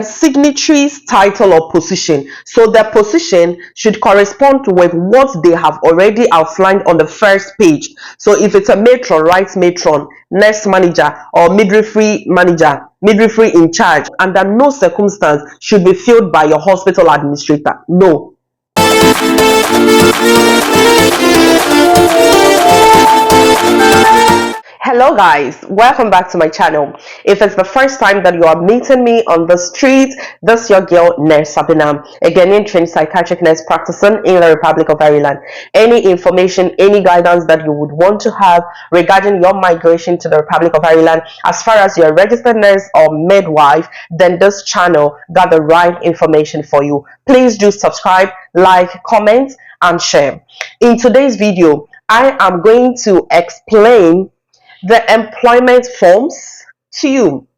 Signatories title or position. So the position should correspond with what they have already outlined on the first page. So if it's a matron, write matron, nurse manager, or midwifery manager, midwifery in charge. Under no circumstance should be filled by your hospital administrator. No. Hello guys, welcome back to my channel. If it's the first time that you are meeting me on the street, this is your girl Nurse Abena, a Ghanaian trained psychiatric nurse practicing in the Republic of Ireland. Any information, any guidance that you would want to have regarding your migration to the Republic of Ireland, as far as you're a registered nurse or midwife, then this channel got the right information for you. Please do subscribe, like, comment, and share. In today's video, I am going to explain the employment forms to you.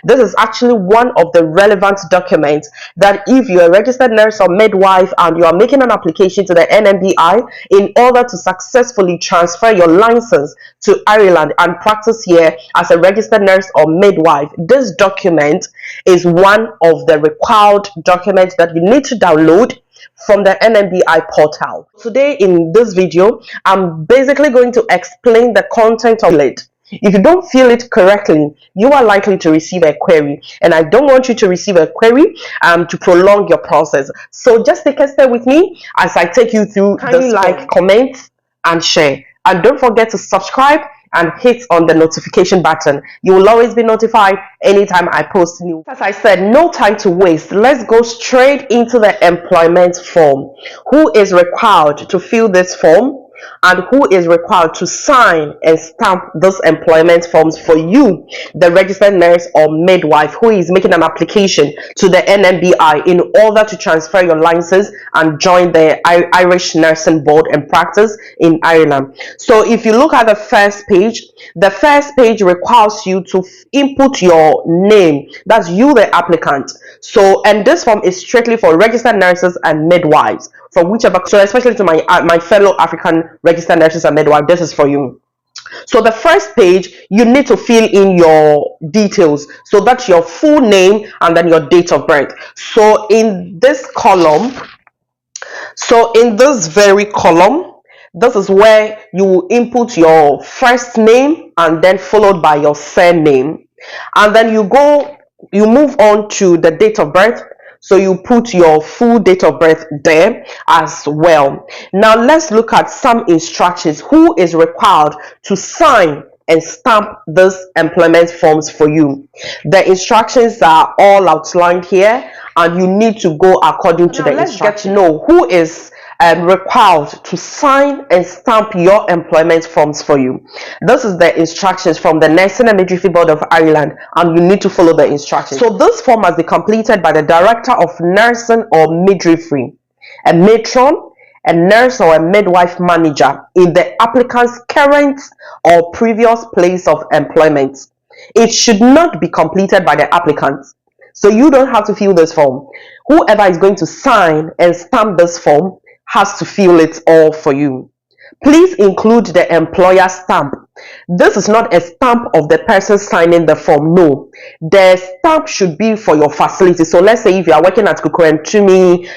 This is actually one of the relevant documents that if you're a registered nurse or midwife and you are making an application to the Nmbi in order to successfully transfer your license to Ireland and practice here as a registered nurse or midwife, this document is one of the required documents that you need to download from the Nmbi portal. Today in this video, I'm basically going to explain the content of it. If you don't fill it correctly, you are likely to receive a query, and I don't want you to receive a query to prolong your process. So just take a step with me as I take you through. Kindly like, comment, and share, and don't forget to subscribe and hit on the notification button. You will always be notified anytime I post new. As I said, no time to waste. Let's go straight into the employment form. Who is required to fill this form and who is required to sign and stamp those employment forms for you, the registered nurse or midwife who is making an application to the Nmbi in order to transfer your license and join the Irish Nursing Board and practice in Ireland. So if you look at the first page requires you to input your name. That's you, the applicant. So, and this form is strictly for registered nurses and midwives, from whichever. So especially to my fellow African registered nurses and midwives, this is for you. So the first page, you need to fill in your details. So that's your full name and then your date of birth. So in this column, in this very column, this is where you will input your first name and then followed by your surname. And then you move on to the date of birth. So you put your full date of birth there as well. Now let's look at some instructions. Who is required to sign and stamp these employment forms for you? The instructions are all outlined here, and you need to go according to the instructions. Let's get to know who is required to sign and stamp your employment forms for you. This is the instructions from the Nursing and Midwifery Board of Ireland, and you need to follow the instructions. So this form must be completed by the Director of Nursing or Midwifery, a matron, a nurse or a midwife manager in the applicant's current or previous place of employment. It should not be completed by the applicant. So you don't have to fill this form. Whoever is going to sign and stamp this form has to fill it all for you. Please include the employer stamp. This is not a stamp of the person signing the form. No, the stamp should be for your facility. So let's say if you are working at Nmbi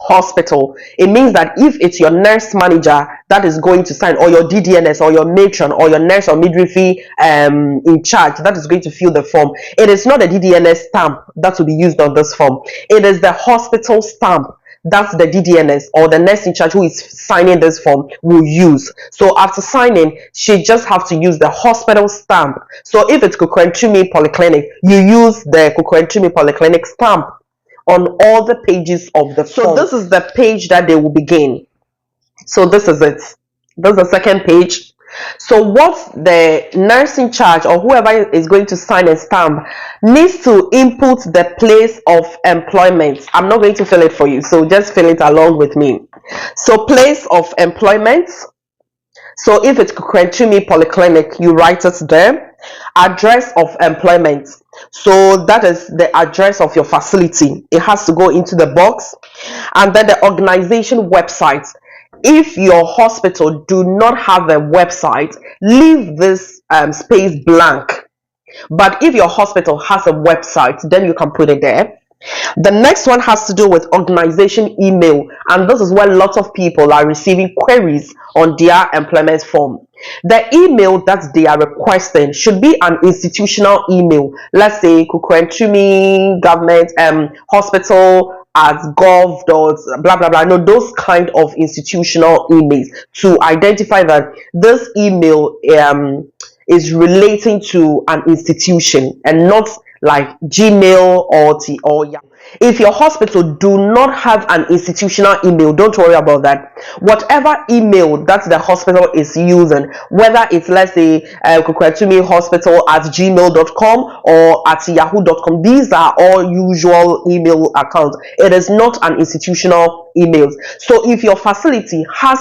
hospital, it means that if it's your nurse manager that is going to sign, or your DDNS, or your matron, or your nurse or midwifery in charge that is going to fill the form, it is not a DDNS stamp that will be used on this form. It is the hospital stamp. That's the DDNS or the nurse in charge who is signing this form will use. So after signing, she just have to use the hospital stamp. So if it's Nmbi Polyclinic, you use the Nmbi Polyclinic stamp on all the pages of the form. So this is the page that they will begin. So this is it. This is the second page. So what the nurse in charge or whoever is going to sign and stamp needs to input the place of employment. I'm not going to fill it for you, so just fill it along with me. So place of employment. So if it's Nmbi Polyclinic, you write it there. Address of employment. So that is the address of your facility. It has to go into the box. And then the organization website. If your hospital do not have a website, leave this space blank. But if your hospital has a website, then you can put it there. The next one has to do with organization email, and this is where lots of people are receiving queries on their employment form. The email that they are requesting should be an institutional email. Let's say Kukwentumi government hospital at gov dot blah blah blah. No, those kind of institutional emails to identify that this email is relating to an institution and not like Gmail or Yahoo. If your hospital do not have an institutional email, don't worry about that. Whatever email that the hospital is using, whether it's, let's say, Kukwetumi hospital at gmail.com or at yahoo.com, these are all usual email accounts. It is not an institutional email. So if your facility has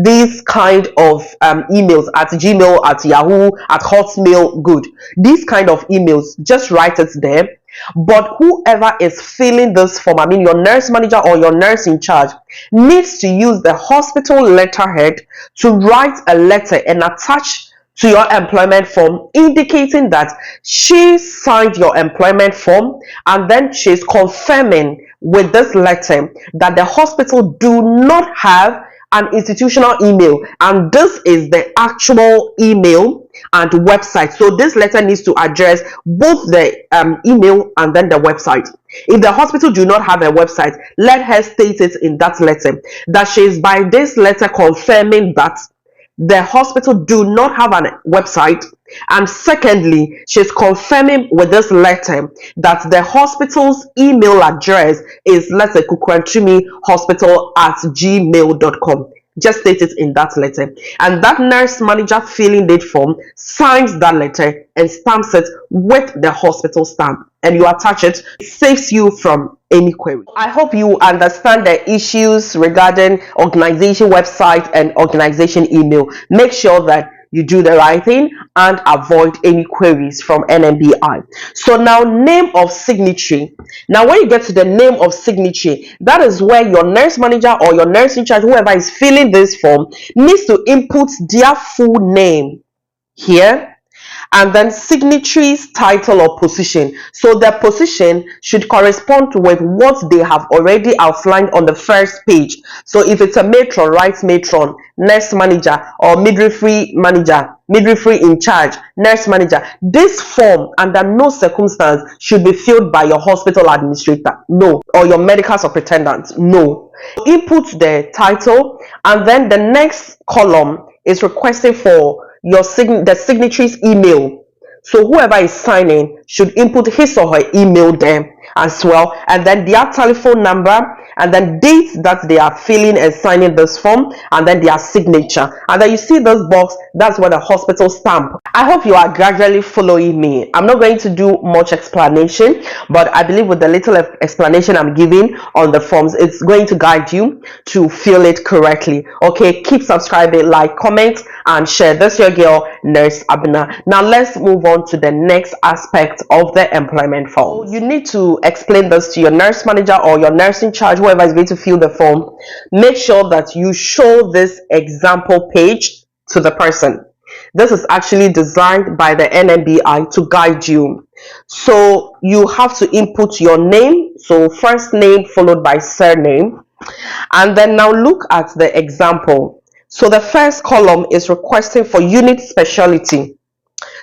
these kind of emails at Gmail, at Yahoo, at Hotmail, good. These kind of emails, just write it there. But whoever is filling this form, I mean your nurse manager or your nurse in charge, needs to use the hospital letterhead to write a letter and attach to your employment form indicating that she signed your employment form, and then she's confirming with this letter that the hospital do not have an institutional email, and this is the actual email and website. So this letter needs to address both the email and then the website. If the hospital do not have a website, let her state it in that letter that she is by this letter confirming that the hospital do not have a website, and secondly, she's confirming with this letter that the hospital's email address is, let's say, Kukwentumi hospital at gmail.com. Just state it in that letter, and that nurse manager filling that form signs that letter and stamps it with the hospital stamp, and you attach it. It saves you from any query. I hope you understand the issues regarding organization website and organization email. Make sure that you do the right thing and avoid any queries from NMBI. So now, name of signatory. Now when you get to the name of signatory, that is where your nurse manager or your nurse in charge, whoever is filling this form, needs to input their full name here, and then signatory's title or position. So the position should correspond with what they have already outlined on the first page. So if it's a matron, write matron, nurse manager, or midwifery manager, midwifery in charge, nurse manager. This form under no circumstance should be filled by your hospital administrator, no, or your medical superintendent, no. Input the title, and then the next column is requesting for the signatory's email. So whoever is signing should input his or her email there as well, and then their telephone number, and then dates that they are filling and signing this form, and then their signature. And then you see this box, that's where the hospital stamp. I hope you are gradually following me. I'm not going to do much explanation, but I believe with the little explanation I'm giving on the forms, it's going to guide you to fill it correctly. Okay, keep subscribing, like, comment, and share. This your girl, Nurse Abena. Now let's move on to the next aspect of the employment form. You need to explain this to your nurse manager or your nurse in charge, whoever is going to fill the form. Make sure that you show this example page to the person. This is actually designed by the NMBI to guide you. So you have to input your name, so first name followed by surname, and then now look at the example. So the first column is requesting for unit specialty.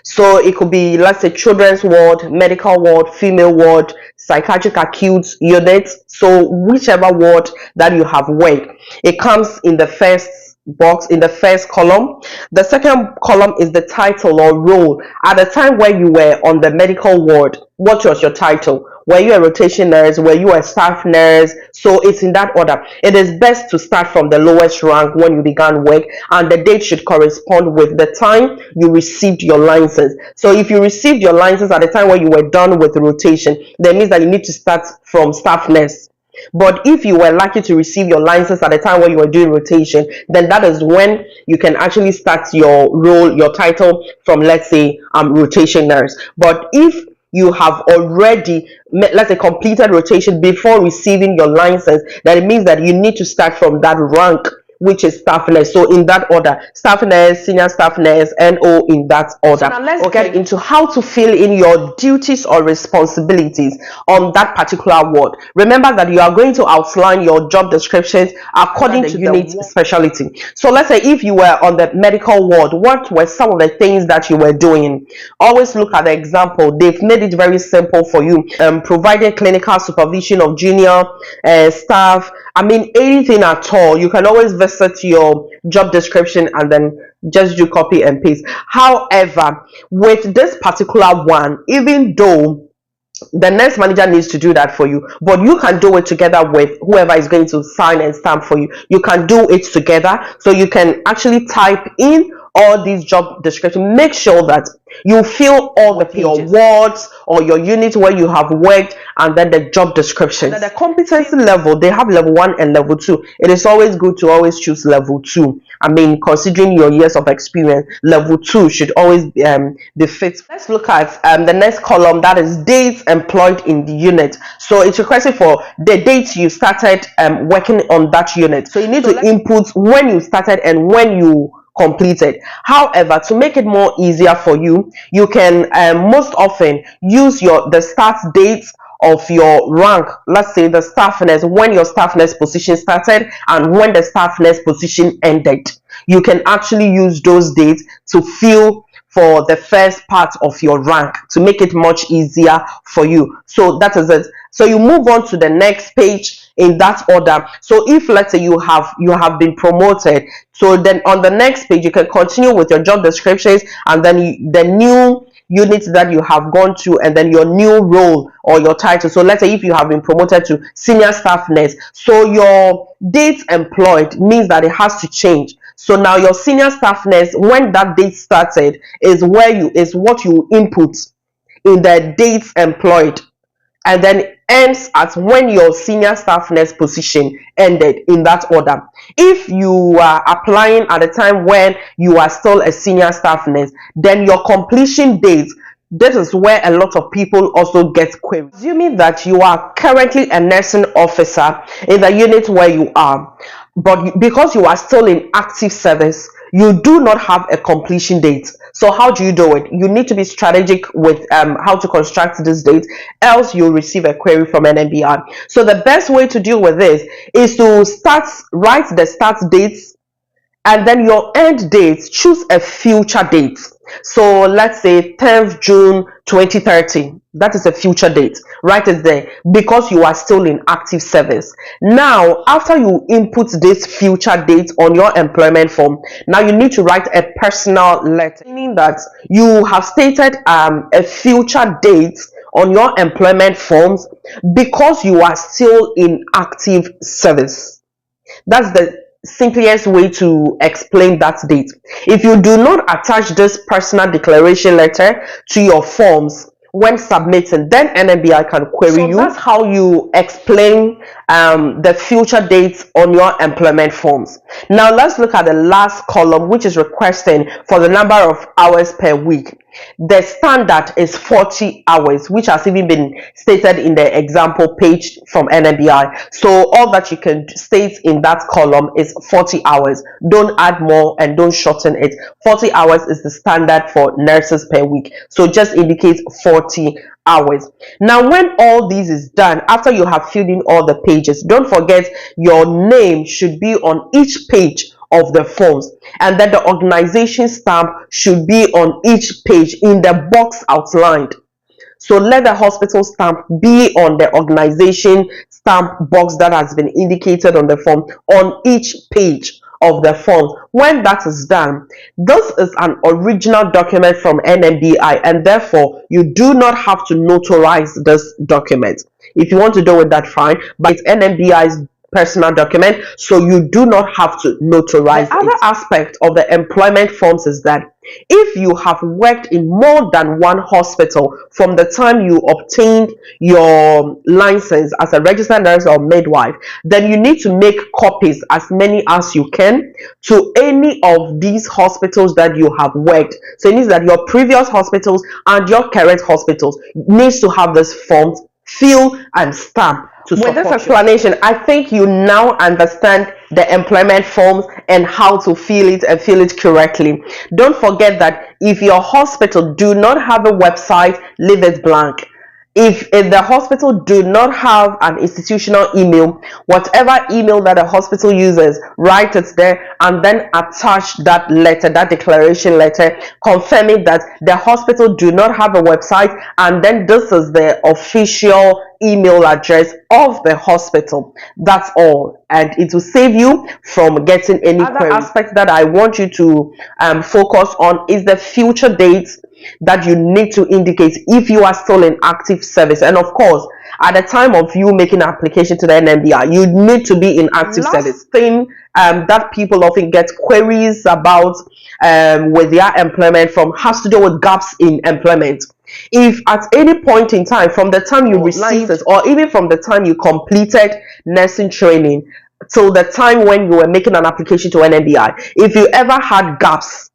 So it could be, let's say, children's ward, medical ward, female ward, psychiatric acute unit. So whichever ward that you have worked, it comes in the first box, in the first column. The second column is the title or role. At the time where you were on the medical ward, what was your title? Were you a rotation nurse? Were you a staff nurse? So it's in that order. It is best to start from the lowest rank when you began work, and the date should correspond with the time you received your license. So if you received your license at the time when you were done with the rotation, that means that you need to start from staff nurse. But if you were lucky to receive your license at the time when you were doing rotation, then that is when you can actually start your role, your title from, let's say, rotation nurse. But if you have already, let's say, completed rotation before receiving your license, then it means that you need to start from that rank which is staff nurse. So in that order, staff nurse, senior staff nurse, NO, in that order. So now let's get into how to fill in your duties or responsibilities on that particular ward. Remember that you are going to outline your job descriptions according to the unit specialty. So let's say if you were on the medical ward, what were some of the things that you were doing? Always look at the example. They've made it very simple for you. Providing clinical supervision of junior staff. I mean, anything at all. You can always visit your job description and then just do copy and paste. However, with this particular one, even though the nurse manager needs to do that for you, but you can do it together with whoever is going to sign and stamp for you. You can do it together, so you can actually type in all these job descriptions. Make sure that you fill all the your wards or your unit where you have worked, and then the job description. The competency level, they have level 1 and level 2. It is always good to always choose level 2. I mean, considering your years of experience, level 2 should always be fit. Let's look at the next column, that is dates employed in the unit. So it's requested for the dates you started working on that unit. So you need to input when you started and when you completed. However, to make it more easier for you, you can most often use the start dates of your rank. Let's say the staff nurse, when your staff nurse position started and when the staff nurse position ended. You can actually use those dates to fill for the first part of your rank to make it much easier for you. So that is it. So you move on to the next page in that order. So if let's say you have been promoted, so then on the next page you can continue with your job descriptions and then the new units that you have gone to and then your new role or your title. So let's say if you have been promoted to senior staff nurse, so your dates employed means that it has to change. So now your senior staff nurse, when that date started, is what you input in the dates employed, and then ends at when your senior staff nurse position ended, in that order. If you are applying at the time when you are still a senior staff nurse, then your completion date, this is where a lot of people also get queries. Assuming that you are currently a nursing officer in the unit where you are, but because you are still in active service, you do not have a completion date. So how do you do it? You need to be strategic with how to construct this date, else you'll receive a query from an Nmbi. So the best way to deal with this is to write the start dates, and then your end dates, choose a future date. So let's say 10th June 2030. That is a future date. Write it there because you are still in active service. Now, after you input this future date on your employment form, now you need to write a personal letter, meaning that you have stated a future date on your employment forms because you are still in active service. That's the simplest way to explain that date. If you do not attach this personal declaration letter to your forms when submitting, then Nmbi can query you. That's how you explain the future dates on your employment forms. Now let's look at the last column, which is requesting for the number of hours per week. The standard is 40 hours, which has even been stated in the example page from Nmbi. So all that you can state in that column is 40 hours. Don't add more and don't shorten it. 40 hours is the standard for nurses per week. So just indicate 40 hours. Now when all this is done, after you have filled in all the pages, don't forget your name should be on each page of the forms, and then the organization stamp should be on each page in the box outlined. So let the hospital stamp be on the organization stamp box that has been indicated on the form on each page of the form. When that is done, this is an original document from Nmbi, and therefore you do not have to notarize this document. If you want to do it, that fine, but it's Nmbi's personal document, so you do not have to notarize it. The other aspect of the employment forms is that if you have worked in more than one hospital from the time you obtained your license as a registered nurse or midwife, then you need to make copies, as many as you can, to any of these hospitals that you have worked. So it means that your previous hospitals and your current hospitals needs to have this form fill and stamp to support. With this explanation, I think you now understand the employment forms and how to fill it and fill it correctly. Don't forget that if your hospital do not have a website, leave it blank. If the hospital do not have an institutional email, whatever email that the hospital uses, write it there and then attach that letter, that declaration letter, confirming that the hospital do not have a website, and then this is the official email address of the hospital. That's all, and it will save you from getting any queries. Other aspect that I want you to focus on is the future dates that you need to indicate if you are still in active service. And of course, at the time of you making an application to the Nmbi, you need to be in active service. Thing that people often get queries about with their employment from has to do with gaps in employment. If at any point in time from the time you received it, or even from the time you completed nursing training till the time when you were making an application to Nmbi, if you ever had gaps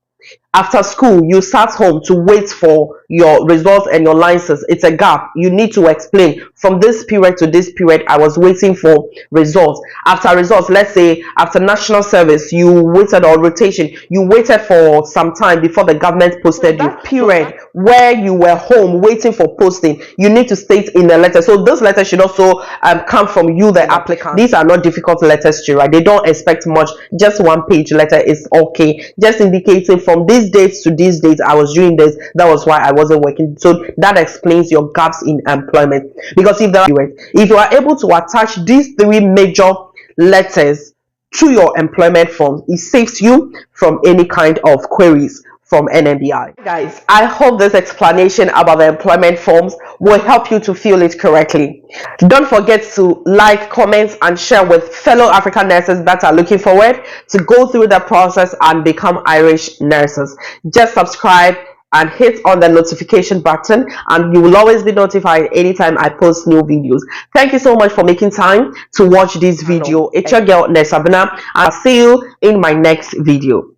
after school, you sat home to wait for your results and your license, it's a gap. You need to explain from this period to this period I was waiting for results. After results, let's say after national service, you waited, or rotation, you waited for some time before the government posted you. That period where you were home waiting for posting, you need to state in the letter. So this letter should also come from you, the applicant. These are not difficult letters to write. They don't expect much. Just one page letter is okay. Just indicating from these dates to these dates I was doing this, that was why I wasn't working. So that explains your gaps in employment. Because if you are able to attach these three major letters to your employment form, it saves you from any kind of queries from Nmbi. Guys, I hope this explanation about the employment forms will help you to fill it correctly. Don't forget to like, comment and share with fellow African nurses that are looking forward to go through the process and become Irish nurses. Just subscribe and hit on the notification button, and you will always be notified anytime I post new videos. Thank you so much for making time to watch this video. It's your girl Nurse Abena. I'll see you in my next video.